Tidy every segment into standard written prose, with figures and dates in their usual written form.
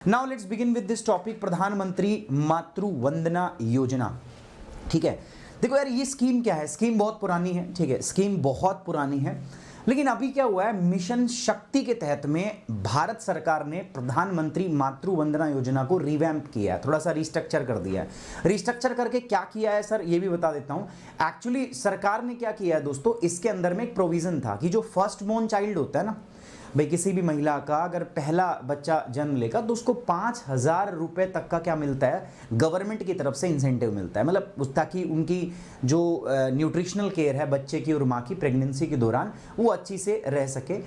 Now let's begin with this topic, प्रधानमंत्री मातृ वंदना योजना। ठीक है, देखो यार ये स्कीम क्या है, स्कीम बहुत पुरानी है। ठीक है, स्कीम बहुत पुरानी है, लेकिन अभी क्या हुआ है, मिशन शक्ति के तहत में भारत सरकार ने प्रधानमंत्री मातृ वंदना योजना को रिवैम्प किया है, थोड़ा सा रिस्ट्रक्चर कर दिया है। रिस्ट्रक्चर करके क्या किया है सर, ये भी बता देता हूं। एक्चुअली सरकार ने क्या किया है दोस्तों, इसके अंदर में एक प्रोविजन था कि जो फर्स्ट बोर्न चाइल्ड होता है ना भाई, किसी भी महिला का अगर पहला बच्चा जन्म लेगा तो उसको 5,000 रुपए तक का क्या मिलता है, गवर्नमेंट की तरफ से इंसेंटिव मिलता है। मतलब ताकि उनकी जो न्यूट्रिशनल केयर है बच्चे की और माँ की प्रेगनेंसी के दौरान वो अच्छी से रह सके।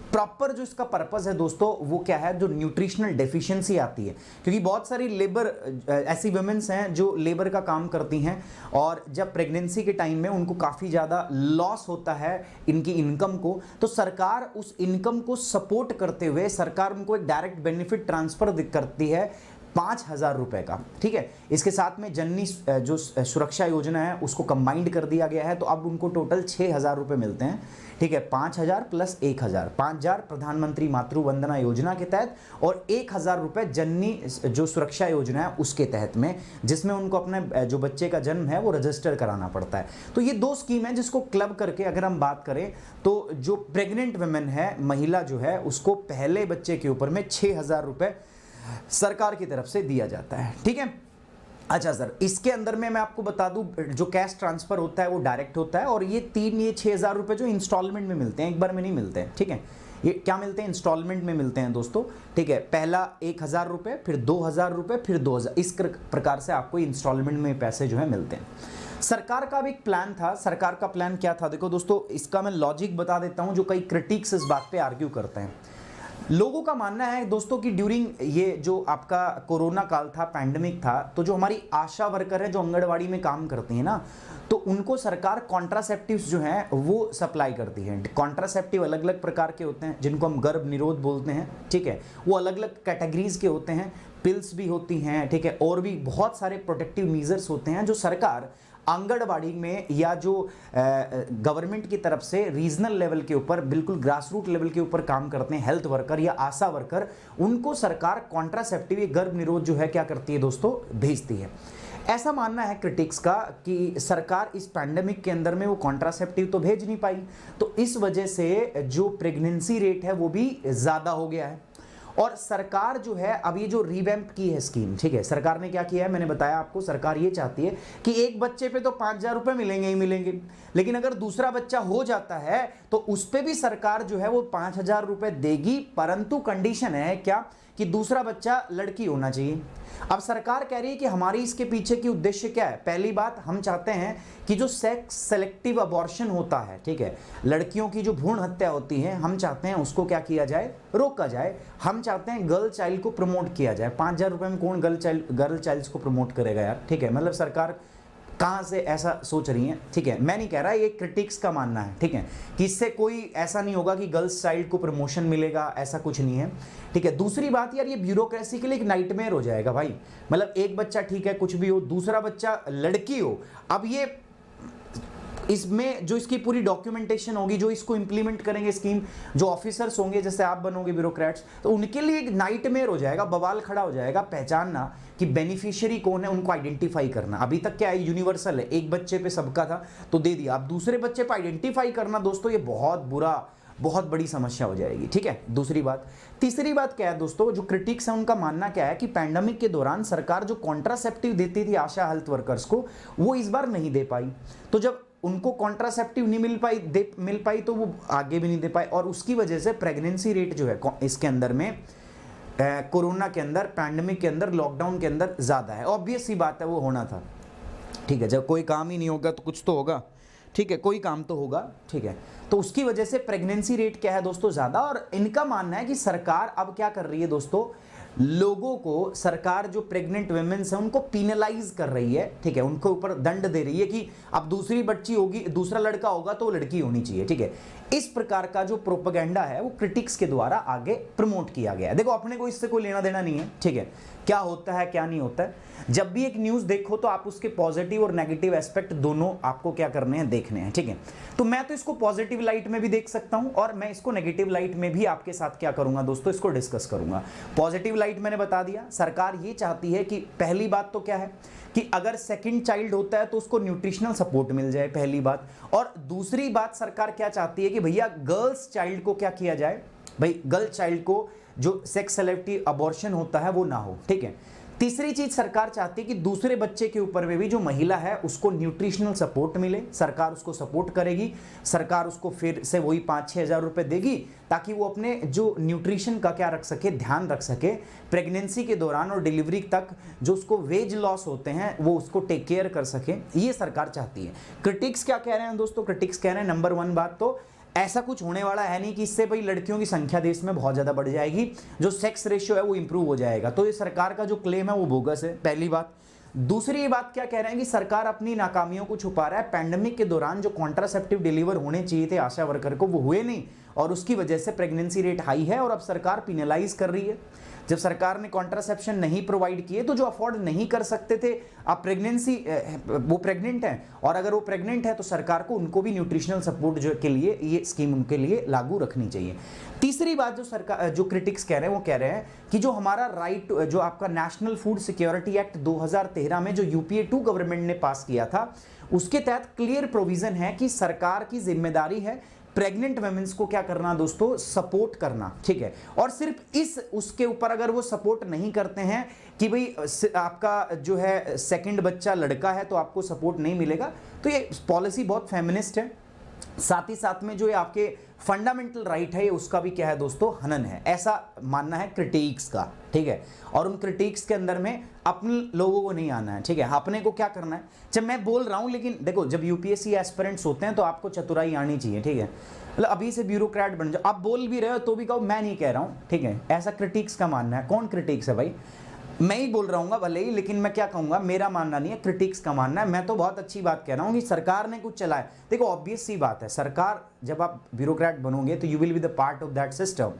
प्रॉपर जो इसका पर्पस है दोस्तों वो क्या है, जो न्यूट्रिशनल डेफिशिएंसी आती है, क्योंकि बहुत सारी लेबर ऐसी वुमेन्स हैं जो लेबर का काम करती हैं और जब प्रेगनेंसी के टाइम में उनको काफ़ी ज़्यादा लॉस होता है इनकी इनकम को, तो सरकार उस इनकम को सपोर्ट करते हुए सरकार उनको एक डायरेक्ट बेनिफिट ट्रांसफर करती है 5,000 रुपए का। ठीक है, इसके साथ में जननी जो सुरक्षा योजना है उसको कंबाइंड कर दिया गया है, तो अब उनको टोटल 6,000 रुपए मिलते हैं। ठीक है, 5,000 प्लस 1,000, 5,000 प्रधानमंत्री मातृ वंदना योजना के तहत और 1,000 रुपए जननी जो सुरक्षा योजना है उसके तहत में, जिसमें उनको अपने जो बच्चे का जन्म है वो रजिस्टर कराना पड़ता है। तो ये दो स्कीम है जिसको क्लब करके अगर हम बात करें तो जो प्रेग्नेंट वुमेन है, महिला जो है, उसको पहले बच्चे के ऊपर में 6,000 रुपए सरकार की तरफ से दिया जाता है। ठीक है, अच्छा सर, इसके अंदर में मैं आपको बता दूं जो कैश ट्रांसफर होता है वो डायरेक्ट होता है, और ये 6,000 रुपए जो इंस्टॉलमेंट में मिलते हैं, एक बार में नहीं मिलते हैं। ठीक है, ये क्या मिलते हैं, इंस्टॉलमेंट में मिलते हैं दोस्तों। ठीक है, पहला 1,000 रुपए, फिर 2,000 रुपए, फिर 2,000, इस प्रकार से आपको इंस्टॉलमेंट में पैसे जो है मिलते हैं। सरकार का भी एक प्लान था। सरकार का प्लान क्या था, देखो दोस्तों, इसका मैं लॉजिक बता देता हूं, जो कई क्रिटिक्स इस बात पे आर्ग्यू करते हैं। लोगों का मानना है दोस्तों कि ड्यूरिंग ये जो आपका कोरोना काल था, पैंडेमिक था, तो जो हमारी आशा वर्कर है जो आंगनवाड़ी में काम करती है ना, तो उनको सरकार कॉन्ट्रासेप्टिव्स जो हैं वो सप्लाई करती है। कॉन्ट्रासेप्टिव अलग अलग प्रकार के होते हैं जिनको हम गर्भ निरोध बोलते हैं। ठीक है, वो अलग अलग कैटेगरीज के होते हैं, पिल्स भी होती हैं। ठीक है, और भी बहुत सारे प्रोटेक्टिव मेजर्स होते हैं जो सरकार आंगनबाड़ी में या जो गवर्नमेंट की तरफ से रीजनल लेवल के ऊपर, बिल्कुल ग्रास रूट लेवल के ऊपर काम करते हैं हेल्थ वर्कर या आशा वर्कर, उनको सरकार कॉन्ट्रासेप्टिव या गर्भ निरोध जो है क्या करती है दोस्तों, भेजती है। ऐसा मानना है क्रिटिक्स का कि सरकार इस पैंडेमिक के अंदर में वो कॉन्ट्रासेप्टिव तो भेज नहीं पाई, तो इस वजह से जो प्रेगनेंसी रेट है वो भी ज़्यादा हो गया है। और सरकार जो है अब ये जो रिवैम्प की है स्कीम, ठीक है, सरकार ने क्या किया है, मैंने बताया आपको, सरकार ये चाहती है कि एक बच्चे पे तो 5,000 रुपए मिलेंगे ही मिलेंगे, लेकिन अगर दूसरा बच्चा हो जाता है तो उस पे भी सरकार जो है वो 5,000 रुपए देगी, परंतु कंडीशन है क्या, कि दूसरा बच्चा लड़की होना चाहिए। अब सरकार कह रही है कि हमारी इसके पीछे की उद्देश्य क्या है, पहली बात, हम चाहते हैं कि जो सेक्स सेलेक्टिव अबॉर्शन होता है, ठीक है, लड़कियों की जो भ्रूण हत्या होती है, हम चाहते हैं उसको क्या किया जाए, रोका जाए। हम चाहते हैं गर्ल चाइल्ड को प्रमोट किया जाए। 5,000 रुपए में कौन गर्ल चाइल्ड को प्रमोट करेगा यार। ठीक है, मतलब सरकार कहाँ से ऐसा सोच रही है। ठीक है, मैं नहीं कह रहा, ये क्रिटिक्स का मानना है। ठीक है, कि इससे कोई ऐसा नहीं होगा कि गर्ल्स चाइल्ड को प्रमोशन मिलेगा, ऐसा कुछ नहीं है। ठीक है, दूसरी बात यार, ये ब्यूरोक्रेसी के लिए एक नाइटमेयर हो जाएगा भाई। मतलब एक बच्चा ठीक है कुछ भी हो, दूसरा बच्चा लड़की हो, अब ये इसमें जो इसकी पूरी डॉक्यूमेंटेशन होगी, जो इसको इंप्लीमेंट करेंगे स्कीम, जो ऑफिसर्स होंगे, जैसे आप बनोगे ब्यूरोक्रेट्स, तो उनके लिए एक नाइटमेयर हो जाएगा, बवाल खड़ा हो जाएगा पहचानना कि बेनिफिशियरी कौन है, उनको आइडेंटिफाई करना। अभी तक क्या है, यूनिवर्सल है, एक बच्चे पे सबका था तो दे दिया, अब दूसरे बच्चे पे आइडेंटिफाई करना दोस्तों, ये बहुत बड़ी समस्या हो जाएगी। ठीक है, दूसरी बात। तीसरी बात क्या है दोस्तों, जो क्रिटिक्स है उनका मानना क्या है कि पैंडेमिक के दौरान सरकार जो कॉन्ट्रासेप्टिव देती थी आशा हेल्थ वर्कर्स को, वो इस बार नहीं दे पाई। तो जब उनको कॉन्ट्रासेप्टिव नहीं मिल पाई तो वो आगे भी नहीं दे पाए, और उसकी वजह से प्रेगनेंसी रेट जो है इसके अंदर में कोरोना के अंदर, पैंडेमिक के अंदर, लॉकडाउन के अंदर ज़्यादा है। ऑब्वियस सी बात है, वो होना था। ठीक है, जब कोई काम ही नहीं होगा तो कुछ तो होगा। ठीक है, कोई काम तो होगा। ठीक है, तो उसकी वजह से प्रेगनेंसी रेट क्या है दोस्तों, ज़्यादा। और इनका मानना है कि सरकार अब क्या कर रही है दोस्तों, लोगों को, सरकार जो प्रेग्नेंट वुमेन्स हैं उनको पीनलाइज कर रही है। ठीक है, उनको ऊपर दंड दे रही है कि अब दूसरी बच्ची होगी, दूसरा लड़का होगा तो वो लड़की होनी चाहिए। ठीक है, इस प्रकार का जो प्रोपेगेंडा है वो क्रिटिक्स के द्वारा आगे प्रमोट किया गया है। देखो, अपने को इससे कोई लेना देना नहीं है। ठीक है, क्या होता है क्या नहीं होता है, जब भी एक न्यूज़ देखो तो आप उसके पॉजिटिव और नेगेटिव एस्पेक्ट दोनों आपको क्या करने हैं, देखने हैं। ठीक है, तो मैं तो इसको पॉजिटिव लाइट में भी देख सकता हूं और मैं इसको नेगेटिव लाइट में भी आपके साथ क्या करूंगा दोस्तों, इसको डिस्कस करूंगा। पॉजिटिव स्लाइड मैंने बता दिया, सरकार ये चाहती है कि पहली बात तो क्या है कि अगर सेकंड चाइल्ड होता है तो उसको न्यूट्रिशनल सपोर्ट मिल जाए, पहली बात। और दूसरी बात सरकार क्या चाहती है कि भैया गर्ल्स चाइल्ड को क्या किया जाए, भाई गर्ल चाइल्ड को जो सेक्स सेलेक्टिव अबॉर्शन होता है वो ना हो, ठीक है। तीसरी चीज सरकार चाहती है कि दूसरे बच्चे के ऊपर में भी जो महिला है उसको न्यूट्रिशनल सपोर्ट मिले, सरकार उसको सपोर्ट करेगी, सरकार उसको फिर से वही 5-6 हज़ार रुपए देगी ताकि वो अपने जो न्यूट्रिशन का क्या रख सके, ध्यान रख सके, प्रेगनेंसी के दौरान और डिलीवरी तक जो उसको वेज लॉस होते हैं वो उसको टेक केयर कर सके, ये सरकार चाहती है। क्रिटिक्स क्या कह रहे हैं दोस्तों, क्रिटिक्स कह रहे हैं नंबर 1 बात तो ऐसा कुछ होने वाला है नहीं कि इससे भाई लड़कियों की संख्या देश में बहुत ज़्यादा बढ़ जाएगी, जो सेक्स रेशियो है वो इंप्रूव हो जाएगा, तो ये सरकार का जो क्लेम है वो बोगस है, पहली बात। दूसरी बात क्या कह रहे हैं कि सरकार अपनी नाकामियों को छुपा रहा है, पैंडेमिक के दौरान जो कॉन्ट्रासेप्टिव डिलीवर होने चाहिए थे आशा वर्कर को वो हुए नहीं और उसकी वजह से प्रेगनेंसी रेट हाई है और अब सरकार पिनलाइज कर रही है। जब सरकार ने कॉन्ट्रासेप्शन नहीं प्रोवाइड किए तो जो अफोर्ड नहीं कर सकते थे, अब प्रेगनेंसी वो प्रेग्नेंट हैं और अगर वो प्रेग्नेंट है तो सरकार को उनको भी न्यूट्रिशनल सपोर्ट जो के लिए ये स्कीम उनके लिए लागू रखनी चाहिए। तीसरी बात जो सरकार जो क्रिटिक्स कह रहे हैं वो कह रहे हैं कि जो हमारा राइट जो आपका नेशनल फूड सिक्योरिटी एक्ट 2013 में जो यूपीए 2 गवर्नमेंट ने पास किया था उसके तहत क्लियर प्रोविजन है कि सरकार की जिम्मेदारी है प्रेग्नेंट वुमेन्स को क्या करना दोस्तों, सपोर्ट करना, ठीक है। और सिर्फ इस उसके ऊपर अगर वो सपोर्ट नहीं करते हैं कि भाई आपका जो है सेकंड बच्चा लड़का है तो आपको सपोर्ट नहीं मिलेगा, तो ये पॉलिसी बहुत फेमिनिस्ट है। साथ ही साथ में जो ये आपके फंडामेंटल राइट है ये उसका भी क्या है दोस्तों, हनन है, ऐसा मानना है क्रिटिक्स का, ठीक है। और उन क्रिटिक्स के अंदर में अपने लोगों को नहीं आना है, ठीक है। अपने को क्या करना है, जब मैं बोल रहा हूं, लेकिन देखो जब यूपीएससी एस्पिरेंट्स होते हैं तो आपको चतुराई आनी चाहिए, ठीक है। मतलब अभी से ब्यूरोक्रेट बन जाओ, आप बोल भी रहे हो तो भी कहो मैं नहीं कह रहा हूं, ठीक है। ऐसा क्रिटिक्स का मानना है। कौन क्रिटिक्स है भाई, मैं ही बोल रहा हूँ भले ही, लेकिन मैं क्या कहूँगा, मेरा मानना नहीं है, क्रिटिक्स का मानना है। मैं तो बहुत अच्छी बात कह रहा हूँ कि सरकार ने कुछ चलाया। देखो ऑब्वियस सी बात है, सरकार जब आप ब्यूरोक्रेट बनोगे तो you will be the part of that system,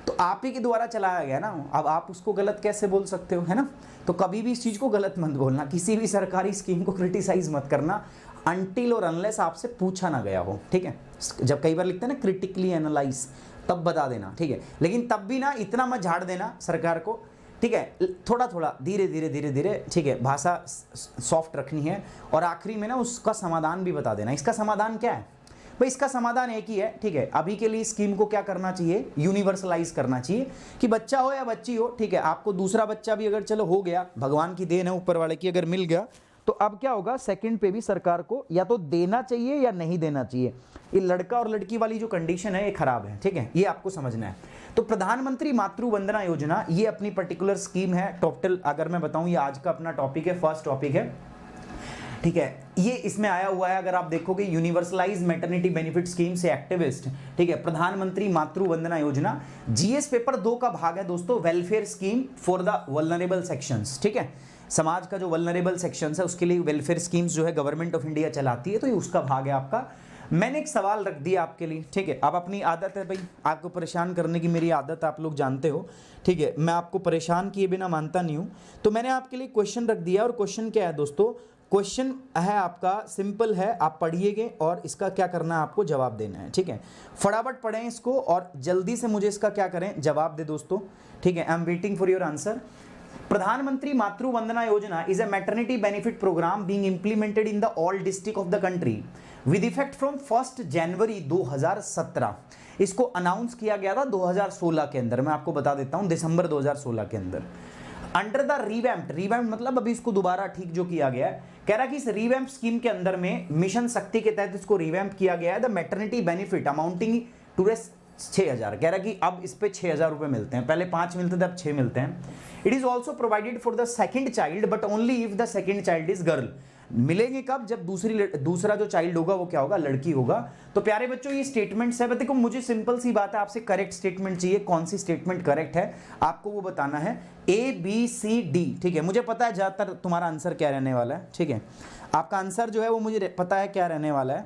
तो आप ही के द्वारा चलाया गया ना, अब आप उसको गलत कैसे बोल सकते हो, है ना। तो कभी भी इस चीज़ को गलत मत बोलना, किसी भी सरकारी स्कीम को क्रिटिसाइज मत करना अनटिल और अनलेस आपसे पूछा ना गया हो, ठीक है। जब कई बार लिखते हैं ना क्रिटिकली एनालाइज, तब बता देना, ठीक है। लेकिन तब भी ना इतना मत झाड़ देना सरकार को, ठीक है। थोड़ा थोड़ा धीरे धीरे, ठीक है, भाषा सॉफ्ट रखनी है। और आखिरी में ना उसका समाधान भी बता देना। इसका समाधान क्या है भाई, इसका समाधान एक ही है, ठीक है। अभी के लिए स्कीम को क्या करना चाहिए, यूनिवर्सलाइज करना चाहिए कि बच्चा हो या बच्ची हो, ठीक है। आपको दूसरा बच्चा भी अगर चलो हो गया, भगवान की देन है ऊपर वाले की, अगर मिल गया तो अब क्या होगा, सेकंड पे भी सरकार को या तो देना चाहिए या नहीं देना चाहिए। ये लड़का और लड़की वाली जो कंडीशन है ये खराब है, ठीक है, ये आपको समझना है। तो प्रधानमंत्री मातृ वंदना योजना ये अपनी पर्टिकुलर स्कीम है। टोटल अगर मैं बताऊं ये आज का अपना टॉपिक है, फर्स्ट टॉपिक है, ठीक है। ये इसमें आया हुआ है, अगर आप देखोगे यूनिवर्सलाइज मैटरनिटी बेनिफिट स्कीम से एक्टिविस्ट, ठीक है, प्रधानमंत्री मातृ वंदना योजना। जीएस पेपर 2 का भाग है दोस्तों, welfare scheme for the vulnerable sections, ठीक है। समाज का जो वल्नरेबल सेक्शंस है उसके लिए वेलफेयर स्कीम्स जो है गवर्नमेंट ऑफ इंडिया चलाती है, तो ये उसका भाग है आपका। मैंने एक सवाल रख दिया आपके लिए, ठीक है। अब अपनी आदत है भाई, आपको परेशान करने की मेरी आदत आप लोग जानते हो, ठीक है। मैं आपको परेशान किए बिना मानता नहीं हूँ, तो मैंने आपके लिए क्वेश्चन रख दिया। और क्वेश्चन क्या है दोस्तों, क्वेश्चन है आपका सिंपल है, आप पढ़िएगा और इसका क्या करना है, आपको जवाब देना है, ठीक है। फटाफट पढ़ें इसको और जल्दी से मुझे इसका क्या करें, जवाब दे दोस्तों, ठीक है। I am waiting for your answer. Pradhan Mantri Matru Vandana Yojana is a maternity benefit programme being implemented in the all district of the country with effect from 1 January 2017। इसको अनाउंस किया गया था 2016 के अंदर, मैं आपको बता देता हूं, दिसंबर 2016 के अंदर। अंडर द रिवैम्प्ड मतलब अभी इसको दोबारा ठीक जो किया गया है, कह रहा है कि इस रिवैम्प स्कीम के अंदर में मिशन शक्ति के तहत इसको रिवैम्प किया गया है। The maternity benefit amounting to 6,000, कह रहा है कि अब इस पे 6,000 रुपए मिलते हैं, पहले 5 मिलते थे अब 6 मिलते हैं। It is also provided for the second child but only if the second child is girl. मिलेंगे कब, जब दूसरा जो चाइल्ड होगा वो क्या होगा, लड़की होगा। तो प्यारे बच्चों ये स्टेटमेंट्स है, देखो मुझे सिंपल सी बात है, आपसे करेक्ट स्टेटमेंट चाहिए, कौन सी स्टेटमेंट करेक्ट है आपको वो बताना है, A B C D, ठीक है। मुझे पता है ज्यादातर तुम्हारा आंसर क्या रहने वाला है, ठीक है। आपका आंसर जो है वो मुझे पता है क्या रहने वाला है,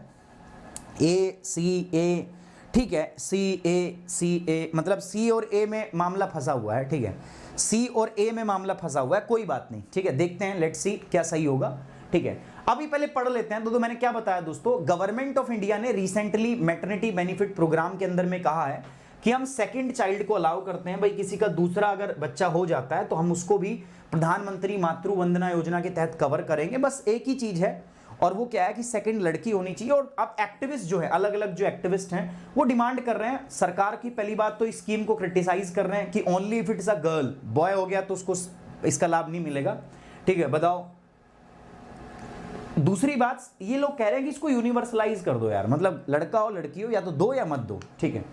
A C A, ठीक है, C मतलब C और A में मामला फंसा हुआ है, ठीक है। C और A में मामला फंसा हुआ है, कोई बात नहीं, ठीक है। देखते हैं, लेट्स सी क्या सही होगा, ठीक है। अभी पहले पढ़ लेते हैं। तो मैंने क्या बताया दोस्तों, गवर्नमेंट ऑफ इंडिया ने रिसेंटली मैटरनिटी बेनिफिट प्रोग्राम के अंदर में कहा है कि हम सेकंड चाइल्ड को अलाउ करते हैं, भाई किसी का दूसरा अगर बच्चा हो जाता है तो हम उसको भी प्रधानमंत्री मातृ वंदना योजना के तहत कवर करेंगे। बस एक ही चीज है, और वो क्या है कि सेकंड लड़की होनी चाहिए। और अब एक्टिविस्ट जो है, अलग अलग जो एक्टिविस्ट हैं वो डिमांड कर रहे हैं सरकार की, पहली बात तो इस स्कीम को क्रिटिसाइज कर रहे हैं कि only if it's a girl, boy हो गया तो उसको इसका लाभ नहीं मिलेगा। ठीक है, बताओ। दूसरी बात, ये लोग कह रहे हैं कि इसको यूनिवर्सलाइज कर दो यार, मतलब लड़का हो लड़की हो, या तो दो या मत दो। ठीक है,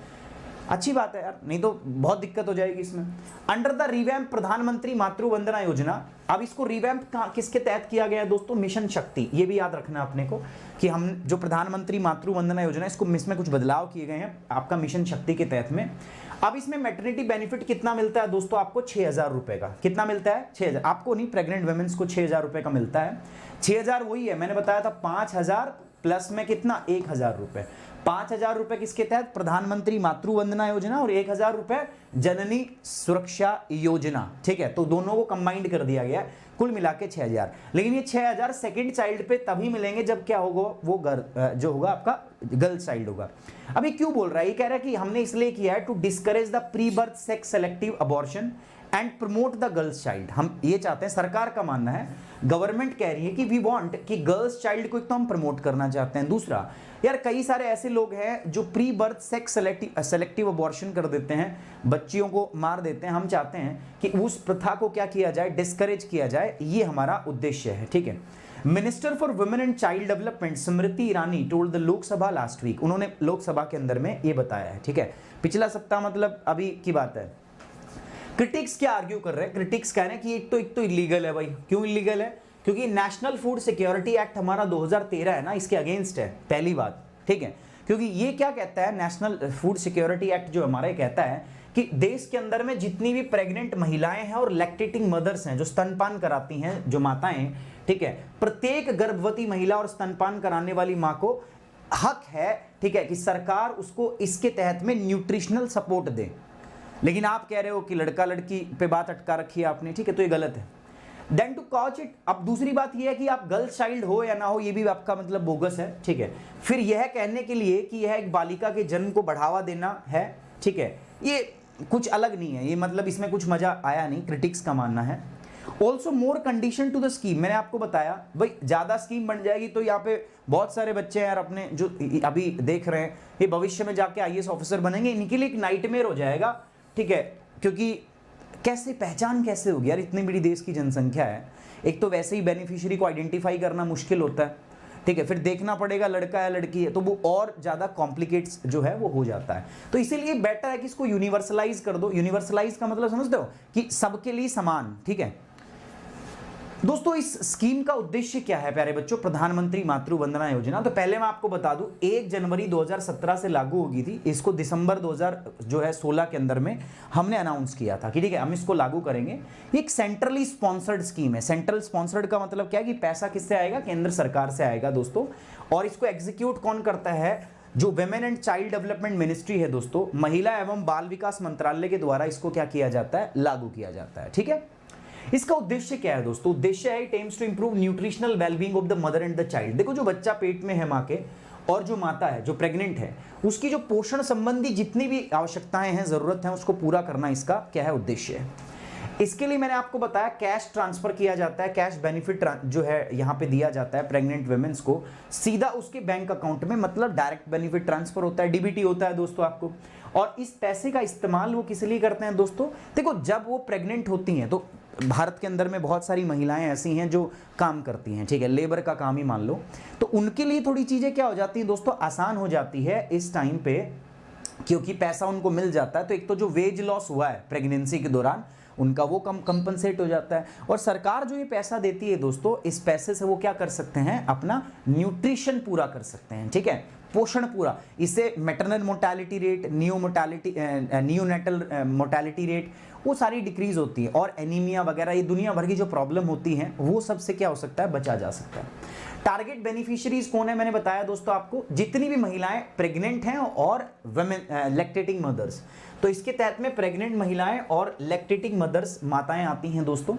अच्छी बात है यार, नहीं तो बहुत दिक्कत हो जाएगी इसमें। अंडर द रिवैम्प प्रधानमंत्री मातृ वंदना योजना, अब इसको रिवैम्प किसके तहत किया गया है दोस्तों? मिशन शक्ति। ये भी याद रखना अपने को कि हम जो प्रधानमंत्री मातृ वंदना योजना, इसमें कुछ बदलाव किए गए हैं आपका मिशन शक्ति के तहत में। अब इसमें मैटरनिटी बेनिफिट कितना मिलता है दोस्तों? आपको 6,000 रुपए का। कितना मिलता है? 6,000। आपको नहीं, प्रेग्नेंट वुमेन्स को 6,000 रुपए का मिलता है। 6,000 वही है, मैंने बताया था 5,000 प्लस में कितना? 1,000 रुपए। 5,000 रुपए किसके तहत? प्रधानमंत्री मातृ वंदना योजना, और 1,000 रुपए जननी सुरक्षा योजना। ठीक है, तो दोनों को कंबाइंड कर दिया गया, कुल मिला के 6,000। लेकिन ये 6,000 सेकंड चाइल्ड पे तभी मिलेंगे जब क्या होगा, वो जो होगा आपका गर्ल चाइल्ड होगा। अभी क्यों बोल रहा है? ये कह रहा है कि हमने इसलिए किया है to discourage the pre birth sex selective abortion and promote the girls child. हम ये चाहते हैं, सरकार का मानना है, गवर्नमेंट कह रही है कि वी वांट कि गर्ल्स चाइल्ड को तो हम प्रमोट करना चाहते हैं। दूसरा यार, कई सारे ऐसे लोग हैं जो pre birth sex selective abortion कर देते हैं, बच्चियों को मार देते हैं। हम चाहते हैं कि उस प्रथा को क्या किया जाए? डिस्करेज किया जाए। ये हमारा उद्देश्य है। ठीक है, minister for women and child development Smriti Irani told the Lok Sabha last week, उन्होंने लोकसभा के अंदर में ये बताया है। ठीक है, पिछला सप्ताह, मतलब अभी की बात है। क्रिटिक्स क्या आर्ग्यू कर रहे हैं? क्रिटिक्स कह रहे हैं कि एक तो इलीगल है। भाई क्यों इलीगल है? क्योंकि नेशनल फूड सिक्योरिटी एक्ट हमारा 2013 है ना, इसके अगेंस्ट है, पहली बात। ठीक है, क्योंकि ये क्या कहता है, नेशनल फूड सिक्योरिटी एक्ट जो हमारा कहता है कि देश के अंदर में जितनी भी प्रेग्नेंट महिलाएं हैं और लैक्टेटिंग मदर्स हैं, जो स्तनपान कराती हैं, जो माताएं, ठीक है, प्रत्येक गर्भवती महिला और स्तनपान कराने वाली मां को हक है, ठीक है, कि सरकार उसको इसके तहत में न्यूट्रिशनल सपोर्ट दे। लेकिन आप कह रहे हो कि लड़का लड़की पे बात अटका रखी है आपने। ठीक है, तो ये गलत है। देन टू कॉच इट, अब दूसरी बात यह है कि आप गर्ल चाइल्ड हो या ना हो, ये भी आपका मतलब बोगस है। ठीक है, फिर यह कहने के लिए कि यह एक बालिका के जन्म को बढ़ावा देना है, ठीक है, ये कुछ अलग नहीं है। ये मतलब इसमें कुछ मजा आया नहीं, क्रिटिक्स का मानना है। Also more condition to the scheme, मैंने आपको बताया भाई ज्यादा स्कीम बन जाएगी तो यहाँ पे बहुत सारे बच्चे यार अपने जो अभी देख रहे हैं, ये भविष्य में जाके IAS ऑफिसर बनेंगे, इनके लिए एक नाइटमेयर हो जाएगा। ठीक है, क्योंकि कैसे पहचान कैसे होगी यार, इतनी बड़ी देश की जनसंख्या है, एक तो वैसे ही बेनिफिशियरी को आइडेंटिफाई करना मुश्किल होता है। ठीक है, फिर देखना पड़ेगा लड़का है लड़की है, तो वो और ज्यादा कॉम्प्लिकेट्स जो है वो हो जाता है। तो इसीलिए बेटर है कि इसको यूनिवर्सलाइज कर दो। यूनिवर्सलाइज का मतलब समझते हो कि सबके लिए समान। ठीक है दोस्तों, इस स्कीम का उद्देश्य क्या है प्यारे बच्चों? प्रधानमंत्री मातृ वंदना योजना, तो पहले मैं आपको बता दूं 1 जनवरी 2017 से लागू होगी थी। इसको दिसंबर 2016 के अंदर में हमने अनाउंस किया था कि ठीक है हम इसको लागू करेंगे। ये एक सेंट्रली स्पॉन्सर्ड स्कीम है। सेंट्रल स्पॉन्सर्ड का मतलब क्या है कि पैसा किससे आएगा? केंद्र सरकार से आएगा दोस्तों। और इसको एग्जीक्यूट कौन करता है? जो women and child development ministry है दोस्तों, महिला एवं बाल विकास मंत्रालय के द्वारा इसको क्या किया जाता है? लागू किया जाता है। ठीक है, इसका उद्देश्य क्या है दोस्तों? उद्देश्य है it aims to improve nutritional wellbeing of the mother and the child. देखो, जो बच्चा पेट में है मां के, और जो माता है जो प्रेग्नेंट है, उसकी जो पोषण संबंधी जितनी भी आवश्यकताएं हैं, जरूरत है, उसको पूरा करना इसका क्या है? उद्देश्य है। इसके लिए मैंने आपको बताया कैश ट्रांसफर किया जाता है, कैश बेनिफिट जो है यहाँ पे दिया जाता है प्रेग्नेंट वुमेन्स को सीधा उसके बैंक अकाउंट में, मतलब डायरेक्ट बेनिफिट ट्रांसफर होता है, DBT होता है दोस्तों आपको। और इस पैसे का इस्तेमाल वो किस लिए करते हैं दोस्तों? देखो, जब वो प्रेग्नेंट होती हैं तो भारत के अंदर में बहुत सारी महिलाएं ऐसी हैं जो काम करती हैं, ठीक है, लेबर का काम ही मान लो, तो उनके लिए थोड़ी चीजें क्या हो जाती हैं दोस्तों? आसान हो जाती है इस टाइम पे, क्योंकि पैसा उनको मिल जाता है। तो एक तो जो वेज लॉस हुआ है प्रेगनेंसी के दौरान, उनका वो कंपनसेट हो जाता है। और सरकार जो ये पैसा देती है दोस्तों, इस पैसे से वो क्या कर सकते हैं? अपना न्यूट्रिशन पूरा कर सकते हैं। ठीक है, पोषण पूरा। इससे maternal mortality rate, neonatal mortality rate, वो सारी डिक्रीज होती है। और एनीमिया वगैरह, ये दुनिया भर की जो प्रॉब्लम होती हैं, वो सबसे क्या हो सकता है? बचा जा सकता है। टारगेट बेनिफिशियरीज कौन है? मैंने बताया दोस्तों आपको, जितनी भी महिलाएं प्रेग्नेंट हैं और वुमेन लैक्टेटिंग मदर्स, तो इसके तहत में प्रेग्नेंट महिलाएं और लैक्टेटिंग मदर्स माताएं आती हैं दोस्तों,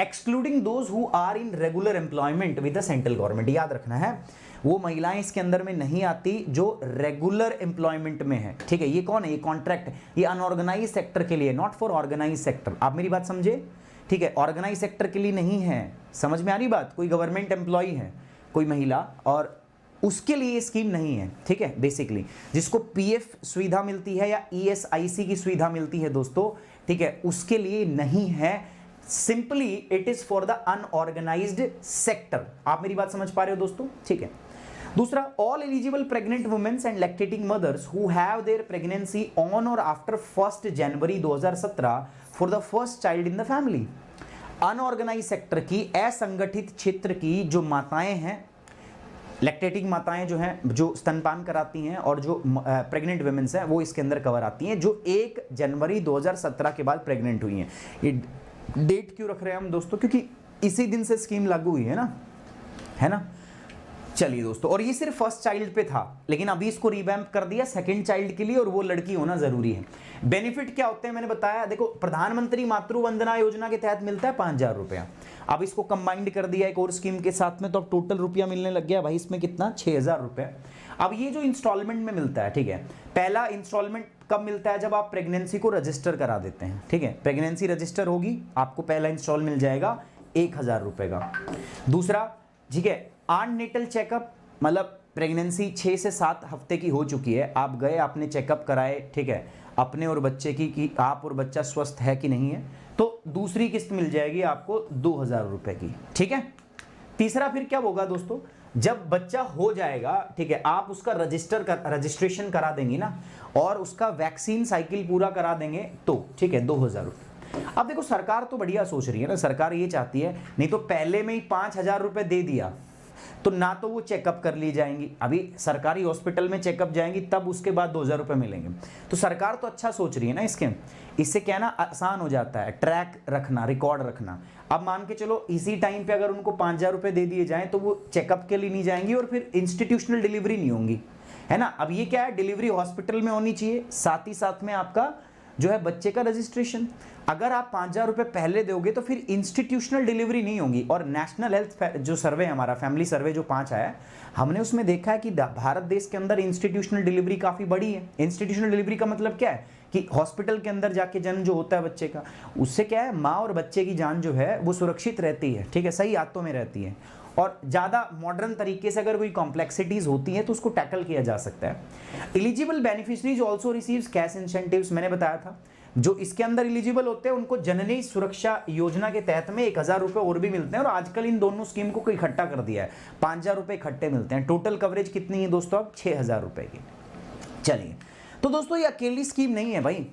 excluding those who are in regular employment with the central government. याद रखना है, वो महिलाएं इसके अंदर में नहीं आती जो रेगुलर एम्प्लॉयमेंट में है, ठीक है। ये कौन है? ये कॉन्ट्रैक्ट, ये अनऑर्गेनाइज सेक्टर के लिए, नॉट फॉर ऑर्गेनाइज सेक्टर। आप मेरी बात समझे, ठीक है। ऑर्गेनाइज सेक्टर के लिए नहीं है, समझ में आ रही बात? कोई गवर्नमेंट एम्प्लॉय है कोई महिला और उसके लिए ये स्कीम नहीं है, ठीक है। बेसिकली जिसको पीएफ सुविधा मिलती है या ईएसआईसी की सुविधा मिलती है दोस्तों, ठीक है, उसके लिए नहीं है। Simply it is for the unorganised sector. आप मेरी बात समझ पा रहे हो दोस्तों, ठीक है। दूसरा, all eligible pregnant womens and lactating mothers who have their pregnancy on और after 1 January 2017 for the first child in the family. Unorganise sector की, असंगठित क्षेत्र की जो माताएं हैं, लैक्टेटिंग माताएं जो हैं, जो स्तनपान कराती हैं और जो प्रेग्नेंट वुमेन्स हैं, वो इसके अंदर कवर आती हैं, जो 1 जनवरी 2017 के बाद प्रेग्नेंट हुई हैं। ये डेट क्यों रख रहे हैं हम दोस्तों? क्योंकि इसी दिन से स्कीम लागू हुई है ना। चलिए दोस्तों, और ये सिर्फ फर्स्ट चाइल्ड पे था, लेकिन अभी इसको रिवैम्प कर दिया सेकंड चाइल्ड के लिए, और वो लड़की होना जरूरी है। बेनिफिट क्या होते हैं मैंने बताया, देखो प्रधानमंत्री मातृ वंदना योजना के तहत मिलता है 5,000 रुपया। अब इसको कंबाइंड कर दिया एक और स्कीम के साथ में, तो अब टोटल रुपया मिलने लग गया भाई इसमें कितना, 6,000 रुपये। अब ये जो इंस्टॉलमेंट में मिलता है, ठीक है, पहला इंस्टॉलमेंट कब मिलता है? जब आप प्रेगनेंसी को रजिस्टर करा देते हैं, ठीक है। प्रेगनेंसी रजिस्टर होगी, आपको पहला इंस्टॉल मिल जाएगा 1,000 रुपये का। दूसरा, ठीक है, आर्ननेटल चेकअप, मतलब प्रेगनेंसी 6 से 7 हफ्ते की हो चुकी है, आप गए, आपने चेकअप कराए, ठीक है, अपने और बच्चे की कि आप और बच्चा स्वस्थ है कि नहीं है, तो दूसरी किस्त मिल जाएगी आपको 2,000 रुपये की, ठीक है। तीसरा फिर क्या होगा दोस्तों, जब बच्चा हो जाएगा, ठीक है, आप उसका रजिस्ट्रेशन करा देंगी ना, और उसका वैक्सीन साइकिल पूरा करा देंगे, तो ठीक है 2,000 रुपये। अब देखो सरकार तो बढ़िया सोच रही है ना, सरकार ये चाहती है, नहीं तो पहले में ही 5,000 रुपये दे दिया तो ना तो वो चेकअप कर ली जाएंगी, अभी सरकारी हॉस्पिटल में चेकअप जाएंगी तब उसके बाद 2,000 रुपये मिलेंगे। तो सरकार तो अच्छा सोच रही है ना इससे क्या ना, आसान हो जाता है ट्रैक रखना, रिकॉर्ड रखना। अब मान के चलो इसी टाइम पे अगर उनको 5,000 रुपये दे दिए जाएं तो वो चेकअप के लिए नहीं जाएंगी और फिर इंस्टीट्यूशनल डिलीवरी नहीं होंगी, है ना। अब ये क्या है, डिलीवरी हॉस्पिटल में होनी चाहिए, साथ ही साथ में आपका जो है बच्चे का रजिस्ट्रेशन। अगर आप 5,000 रुपये पहले दोगे तो फिर इंस्टीट्यूशनल डिलीवरी नहीं होगी। और नेशनल हेल्थ जो सर्वे है हमारा, फैमिली सर्वे जो 5 आया है, हमने उसमें देखा है कि भारत देश के अंदर इंस्टीट्यूशनल डिलीवरी काफ़ी बड़ी है। इंस्टीट्यूशनल डिलीवरी का मतलब क्या है कि हॉस्पिटल के अंदर जाके जन्म जो होता है बच्चे का, उससे क्या है, माँ और बच्चे की जान जो है वो सुरक्षित रहती है, ठीक है, सही हाथों में रहती है। और ज़्यादा मॉडर्न तरीके से अगर कोई कॉम्प्लेक्सिटीज़ होती हैं तो उसको टैकल किया जा सकता है। Eligible beneficiaries also receives cash incentives, मैंने बताया था। जो इसके अंदर एलिजिबल होते हैं उनको जननी सुरक्षा योजना के तहत में 1,000 रुपये और भी मिलते हैं, और आजकल इन दोनों स्कीम को इकट्ठा कर दिया है, 5,000 रुपये इकट्ठे मिलते हैं। टोटल कवरेज कितनी है दोस्तों अब, 6,000 रुपये की। चलिए, तो दोस्तों ये अकेली स्कीम नहीं है भाई,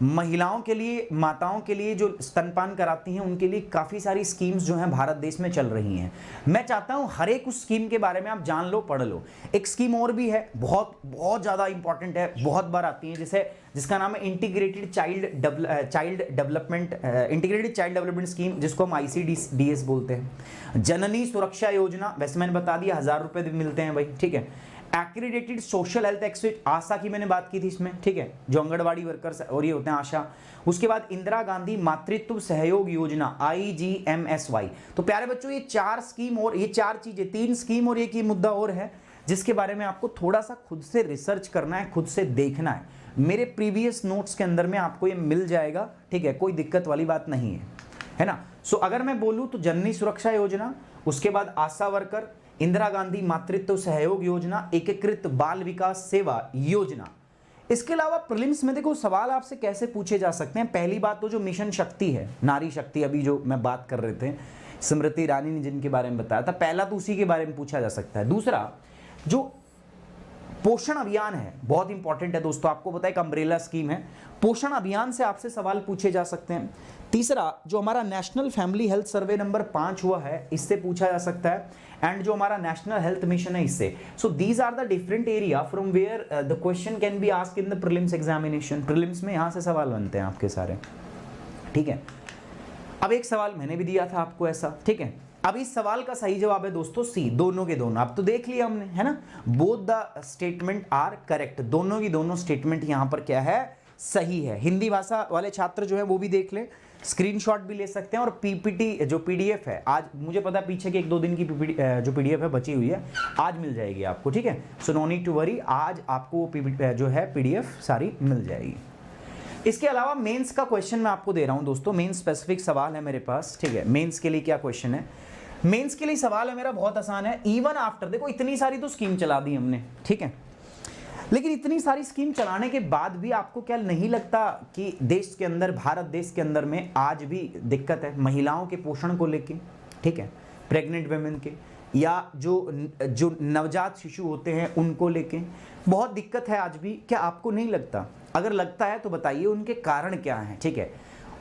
महिलाओं के लिए, माताओं के लिए जो स्तनपान कराती हैं उनके लिए काफ़ी सारी स्कीम्स जो हैं भारत देश में चल रही हैं। मैं चाहता हूं हर एक उस स्कीम के बारे में आप जान लो, पढ़ लो। एक स्कीम और भी है, बहुत बहुत ज़्यादा इंपॉर्टेंट है, बहुत बार आती है, जिसका नाम है इंटीग्रेटेड चाइल्ड डेवलपमेंट स्कीम, जिसको हम ICDS बोलते हैं। जननी सुरक्षा योजना, वैसे मैंने बता दिया 1,000 रुपये मिलते हैं भाई, ठीक है। एक्रीडेटेड सोशल हेल्थ एक्सचेंज, आशा की मैंने बात की थी इसमें, ठीक है, जो आंगनबाड़ी वर्कर्स और ये होते हैं आशा। उसके बाद इंदिरा गांधी मातृत्व सहयोग योजना IGMSY। तो प्यारे बच्चों, ये 4 स्कीम और ये 4 चीजें, 3 स्कीम और एक ही मुद्दा और है जिसके बारे में आपको थोड़ा सा खुद से रिसर्च करना है, खुद से देखना है। मेरे प्रीवियस नोट्स के अंदर में आपको ये मिल जाएगा, ठीक है, कोई दिक्कत वाली बात नहीं है ना। सो अगर मैं बोलूं तो जननी सुरक्षा योजना, उसके बाद आशा वर्कर, इंदिरा गांधी मातृत्व सहयोग योजना, एकीकृत बाल विकास सेवा योजना। इसके अलावा प्रीलिम्स में देखो सवाल आपसे कैसे पूछे जा सकते हैं। पहली बात तो जो मिशन शक्ति है, नारी शक्ति, अभी जो मैं बात कर रहे थे, स्मृति ईरानी ने जिनके बारे में बताया था, पहला तो उसी के बारे में पूछा जा सकता है। दूसरा, जो पोषण अभियान है, बहुत इंपॉर्टेंट है दोस्तों, आपको पता है एक अम्ब्रेला स्कीम है, पोषण अभियान से आपसे सवाल पूछे जा सकते हैं। तीसरा, जो हमारा national family health survey number 5 हुआ है, इससे पूछा जा सकता है। एंड जो हमारा नेशनल हेल्थ मिशन है, इससे। So these are the different area from where the question can be asked in the prelims examination. Prelims में यहां से सवाल बनते हैं आपके सारे, ठीक है। अब एक सवाल मैंने भी दिया था आपको ऐसा, ठीक है। अब इस सवाल का सही जवाब है दोस्तों सी, दोनों के दोनों। अब तो देख लिया हमने, है ना, both the statement are correct, दोनों की दोनों स्टेटमेंट यहां पर क्या है, सही है। हिंदी भाषा वाले छात्र जो है वो भी देख लें, स्क्रीनशॉट भी ले सकते हैं, और पीपीटी जो पीडीएफ है, आज मुझे पता है पीछे के 1-2 दिन की जो पीडीएफ है बची हुई है, आज मिल जाएगी आपको, ठीक है। So no need to worry, आज आपको जो है पीडीएफ सारी मिल जाएगी। इसके अलावा मेंस का क्वेश्चन मैं आपको दे रहा हूं दोस्तों, मेंस स्पेसिफिक सवाल है मेरे पास, ठीक है। मेंस के लिए क्या क्वेश्चन है, मेंस के लिए सवाल है मेरा बहुत आसान है। इवन आफ्टर, देखो इतनी सारी तो स्कीम चला दी हमने, ठीक है, लेकिन इतनी सारी स्कीम चलाने के बाद भी आपको क्या नहीं लगता कि देश के अंदर, भारत देश के अंदर में आज भी दिक्कत है महिलाओं के पोषण को लेके, ठीक है, प्रेग्नेंट वेमेन के, या जो नवजात शिशु होते हैं उनको लेके बहुत दिक्कत है आज भी, क्या आपको नहीं लगता? अगर लगता है तो बताइए उनके कारण क्या हैं, ठीक है,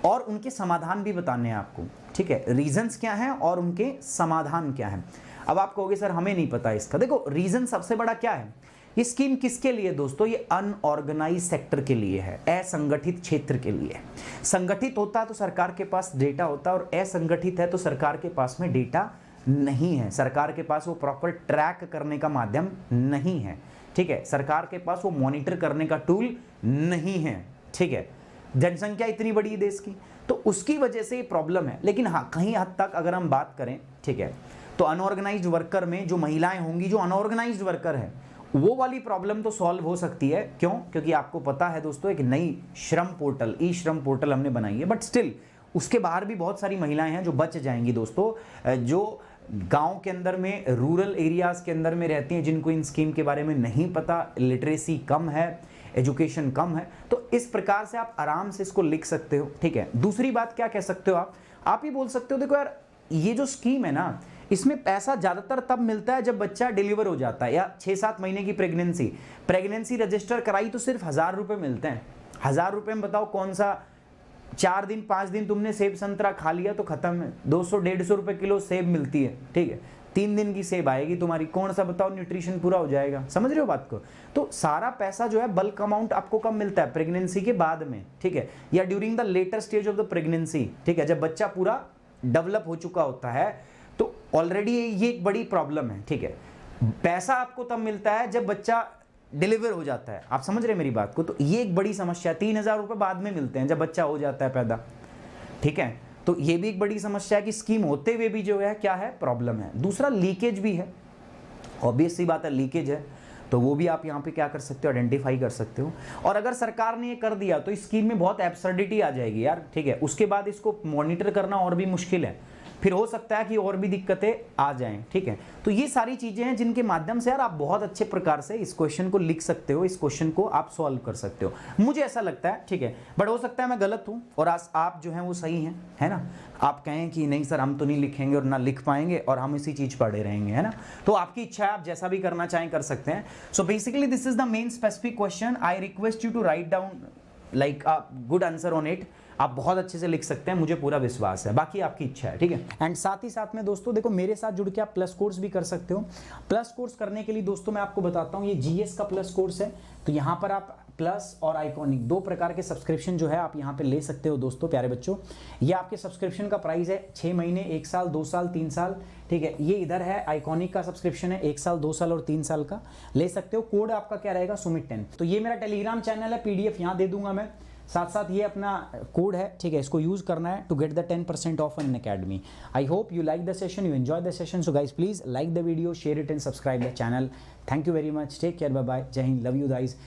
और उनके समाधान भी बताने हैं आपको, ठीक है। रीजंस क्या हैं और उनके समाधान क्या हैं। अब आप कहोगे सर हमें नहीं पता इसका, देखो रीजन सबसे बड़ा क्या है, ये स्कीम किसके लिए दोस्तों, ये अनऑर्गेनाइज सेक्टर के लिए है, असंगठित क्षेत्र के लिए है। संगठित होता तो सरकार के पास डेटा होता, और असंगठित है तो सरकार के पास में डेटा नहीं है, सरकार के पास वो प्रॉपर ट्रैक करने का माध्यम नहीं है, ठीक है, सरकार के पास वो मॉनिटर करने का टूल नहीं है, ठीक है। जनसंख्या इतनी बड़ी है देश की, तो उसकी वजह से ये प्रॉब्लम है। लेकिन हाँ, कहीं हद तक अगर हम बात करें, ठीक है, तो अनऑर्गेनाइज्ड वर्कर में जो महिलाएं होंगी, जो अनऑर्गेनाइज्ड वर्कर है, वो वाली प्रॉब्लम तो सॉल्व हो सकती है। क्यों? क्योंकि आपको पता है दोस्तों, एक नई श्रम पोर्टल, ई श्रम पोर्टल हमने बनाई है, बट स्टिल उसके बाहर भी बहुत सारी महिलाएं हैं जो बच जाएंगी दोस्तों, जो गांव के अंदर में, रूरल एरियाज के अंदर में रहती हैं, जिनको इन स्कीम के बारे में नहीं पता, लिटरेसी कम है, एजुकेशन कम है। तो इस प्रकार से आप आराम से इसको लिख सकते हो, ठीक है। दूसरी बात क्या कह सकते हो आप ही बोल सकते हो, देखो यार ये जो स्कीम है ना, इसमें पैसा ज्यादातर तब मिलता है जब बच्चा डिलीवर हो जाता है, या 6-7 महीने की प्रेगनेंसी रजिस्टर कराई तो सिर्फ 1000 रुपये मिलते हैं। 1000 रुपये में बताओ कौन सा 4 दिन 5 दिन तुमने सेब संतरा खा लिया तो खत्म है, 200-150 रुपये किलो सेब मिलती है, ठीक है। 3 दिन की सेब आएगी तुम्हारी, कौन सा बताओ न्यूट्रिशन पूरा हो जाएगा, समझ रहे हो बात को। तो सारा पैसा जो है बल्क अमाउंट आपको कब मिलता है, प्रेगनेंसी के बाद में, ठीक है, या during the later stage of the pregnancy, ठीक है, जब बच्चा पूरा डेवलप हो चुका होता है। तो ऑलरेडी ये एक बड़ी प्रॉब्लम है, ठीक है। पैसा आपको तब मिलता है जब बच्चा डिलीवर हो जाता है, आप समझ रहे हैं मेरी बात को। तो ये एक बड़ी समस्या, 3000 रुपये बाद में मिलते हैं जब बच्चा हो जाता है पैदा, ठीक है। तो ये भी एक बड़ी समस्या है कि स्कीम होते हुए भी जो है क्या है, प्रॉब्लम है। दूसरा लीकेज भी है, ऑब्वियस सी बात है, लीकेज है, तो वो भी आप यहाँ पे क्या कर सकते हो, आइडेंटिफाई कर सकते हो। और अगर सरकार ने ये कर दिया तो इस स्कीम में बहुत एब्सर्डिटी आ जाएगी यार, ठीक है। उसके बाद इसको मॉनिटर करना और भी मुश्किल है, फिर हो सकता है कि और भी दिक्कतें आ जाएं, ठीक है। तो ये सारी चीजें हैं जिनके माध्यम से यार आप बहुत अच्छे प्रकार से इस क्वेश्चन को लिख सकते हो, इस क्वेश्चन को आप सॉल्व कर सकते हो, मुझे ऐसा लगता है, ठीक है। बट हो सकता है मैं गलत हूं और आप जो हैं वो सही हैं, है ना। आप कहें कि नहीं सर हम तो नहीं लिखेंगे और ना लिख पाएंगे और हम इसी चीज पढ़े रहेंगे, है ना। तो आपकी इच्छा है, आप जैसा भी करना चाहें कर सकते हैं। So basically this is the main specific question. I request you to write down like a good answer on it. आप बहुत अच्छे से लिख सकते हैं, मुझे पूरा विश्वास है, बाकी आपकी इच्छा है, ठीक है। एंड साथ ही साथ में दोस्तों देखो, मेरे साथ जुड़ के आप प्लस कोर्स भी कर सकते हो। प्लस कोर्स करने के लिए दोस्तों मैं आपको बताता हूँ, ये जीएस का प्लस कोर्स है। तो यहाँ पर आप प्लस और आइकॉनिक 2 प्रकार के सब्सक्रिप्शन जो है आप यहाँ पे ले सकते हो दोस्तों, प्यारे बच्चों। ये आपके सब्सक्रिप्शन का प्राइस है 6 महीने, 1 साल, 2 साल, 3 साल, ठीक है। ये इधर है आइकॉनिक का सब्सक्रिप्शन है 1 साल, 2 साल और 3 साल का, ले सकते हो। कोड आपका क्या रहेगा, सुमित 10। तो ये मेरा टेलीग्राम चैनल है, पीडीएफ यहाँ दे दूंगा मैं, साथ साथ ये अपना कोड है, ठीक है। इसको यूज करना है to get the 10% off in academy. I hope you like the session, you enjoy the session. So guys please like the video, share it and subscribe the channel. Thank you very much, take care, bye bye, Jai Hind, love you guys.